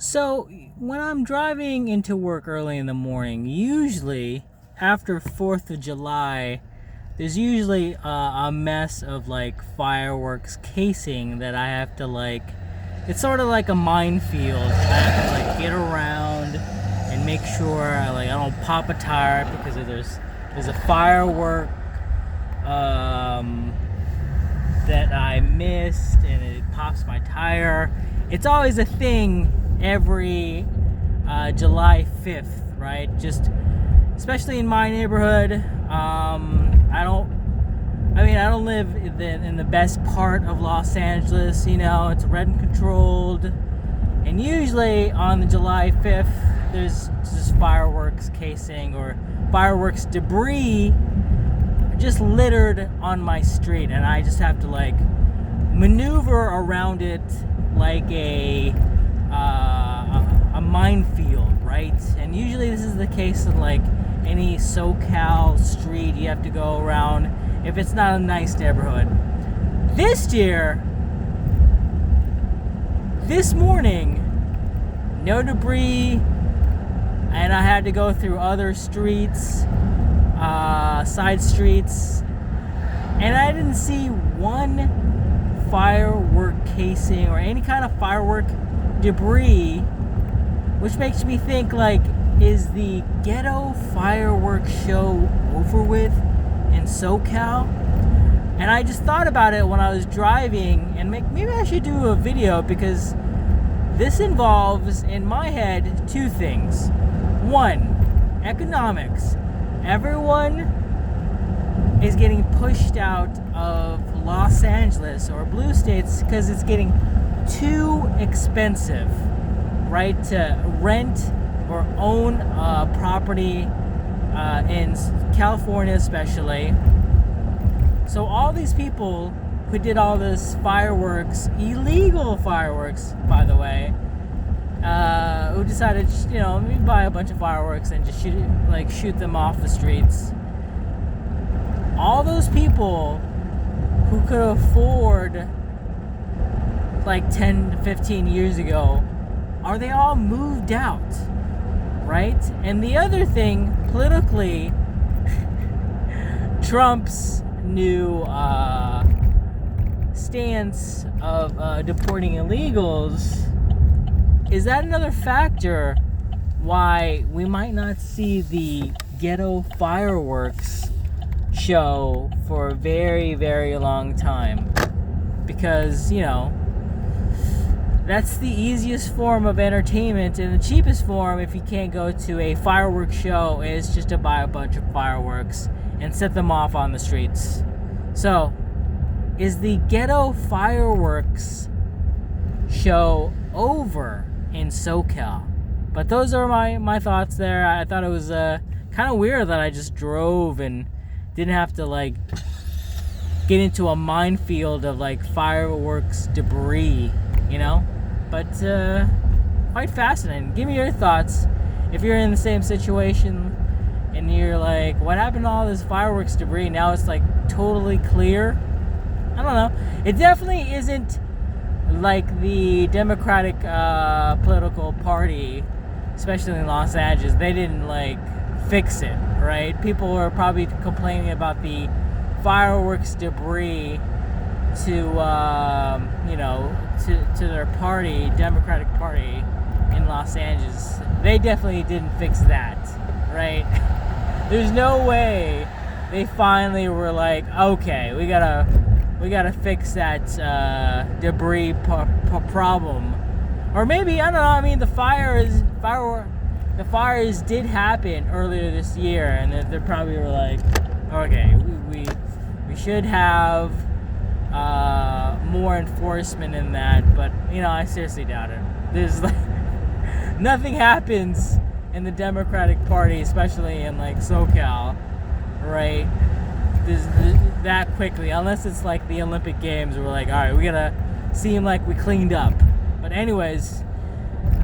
So, when I'm driving into work early in the morning, usually after 4th of July, there's usually a mess of like fireworks casing that I have to like. It's sort of like a minefield. I have to like get around and make sure I don't pop a tire because there's a firework that I missed and it pops my tire. It's always a thing every July 5th, right? Just especially in my neighborhood. I don't live in the best part of Los Angeles. It's rent controlled, and usually on the July 5th, there's just fireworks casing or fireworks debris just littered on my street, and I just have to like maneuver around it like a minefield, right? And usually this is the case in like any SoCal street. You have to go around if it's not a nice neighborhood. This morning, no debris, and I had to go through other streets, side streets, and I didn't see one firework casing or any kind of firework debris, which makes me think, like, is the Ghetto fireworks show over with in SoCal? And I just thought about it when I was driving, and maybe I should do a video, because this involves, in my head, two things. One, economics. Everyone is getting pushed out of Los Angeles or blue states because it's getting too expensive, right, to rent or own property in California especially. So all these people who did all this fireworks, illegal fireworks, by the way, who decided, maybe buy a bunch of fireworks and just shoot them off the streets. All those people who could afford like 10 to 15 years ago, are they all moved out, right? And the other thing, politically, Trump's new stance of deporting illegals, is that another factor why we might not see the Ghetto fireworks show for a very, very long time? Because, that's the easiest form of entertainment, and the cheapest form, if you can't go to a fireworks show, is just to buy a bunch of fireworks and set them off on the streets. So, is the Ghetto fireworks show over in SoCal? But those are my thoughts there. I thought it was kind of weird that I just drove and didn't have to like get into a minefield of like fireworks debris, but quite fascinating. Give me your thoughts if you're in the same situation and you're like, what happened to all this fireworks debris? Now it's like totally clear. I don't know. It definitely isn't like the Democratic political party, especially in Los Angeles. They didn't like fix it, right? People were probably complaining about the fireworks debris to their party, Democratic Party in Los Angeles. They definitely didn't fix that, right? There's no way they finally were like, okay, we gotta fix that debris problem. Or maybe, I don't know, I mean, the fires did happen earlier this year, and they probably were like, okay, we should have more enforcement in that, but I seriously doubt it. There's like nothing happens in the Democratic Party, especially in like SoCal, right? That quickly, unless it's like the Olympic Games, we're like, all right, we gotta seem like we cleaned up. But anyways,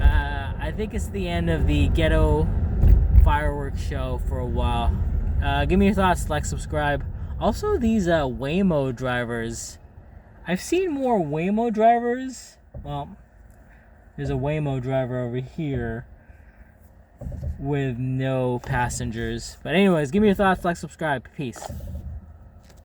I think it's the end of the Ghetto fireworks show for a while. Give me your thoughts, like, subscribe. Also, these Waymo drivers, I've seen more Waymo drivers. Well, There's a Waymo driver over here with no passengers. But anyways, give me your thoughts, like, subscribe. Peace.